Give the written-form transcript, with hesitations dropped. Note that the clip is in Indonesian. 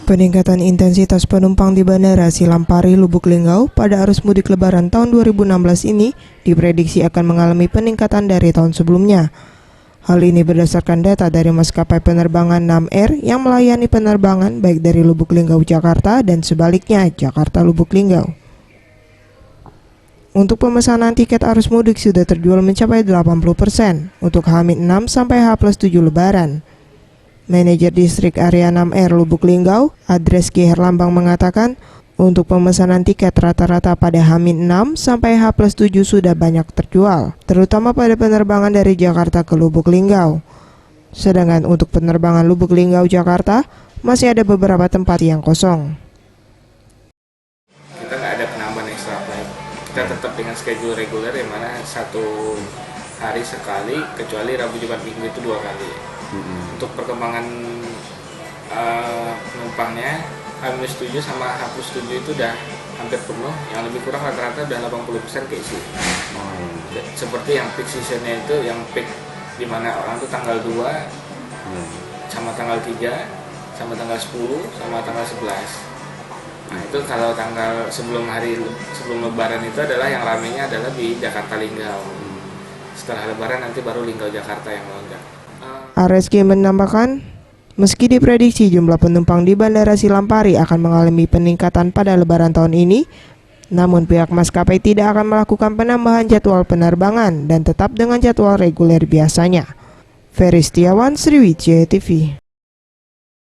Peningkatan intensitas penumpang di Bandara Silampari, Lubuk Linggau pada arus mudik Lebaran tahun 2016 ini diprediksi akan mengalami peningkatan dari tahun sebelumnya. Hal ini berdasarkan data dari maskapai penerbangan NAM Air yang melayani penerbangan baik dari Lubuk Linggau Jakarta dan sebaliknya Jakarta Lubuk Linggau. Untuk pemesanan tiket arus mudik sudah terjual mencapai 80% untuk H-6 sampai H+7 Lebaran. Manajer Distrik Area NAM Air Lubuk Linggau, Adreski Herlambang mengatakan, untuk pemesanan tiket rata-rata pada H-6 sampai H+7 sudah banyak terjual, terutama pada penerbangan dari Jakarta ke Lubuk Linggau. Sedangkan untuk penerbangan Lubuk Linggau Jakarta, masih ada beberapa tempat yang kosong. Kita nggak ada penambahan extra flight. Kita tetap dengan schedule reguler yang mana satu hari sekali, kecuali Rabu Jumat Minggu itu 2 kali. Untuk perkembangan penumpangnya H-7 sama H+7 itu udah hampir penuh, yang lebih kurang rata-rata udah 80% keisi. Seperti yang peak seasonnya itu, yang peak dimana orang tuh tanggal 2 sama tanggal 3 sama tanggal 10 sama tanggal 11. Nah itu kalau tanggal sebelum Lebaran itu adalah yang ramenya adalah di Jakarta Linggau. Setelah Lebaran nanti baru Linggau Jakarta yang melonjak. RSG menambahkan, meski diprediksi jumlah penumpang di Bandara Silampari akan mengalami peningkatan pada Lebaran tahun ini, namun pihak maskapai tidak akan melakukan penambahan jadwal penerbangan dan tetap dengan jadwal reguler biasanya. Ferry Setiawan, Sriwijaya TV.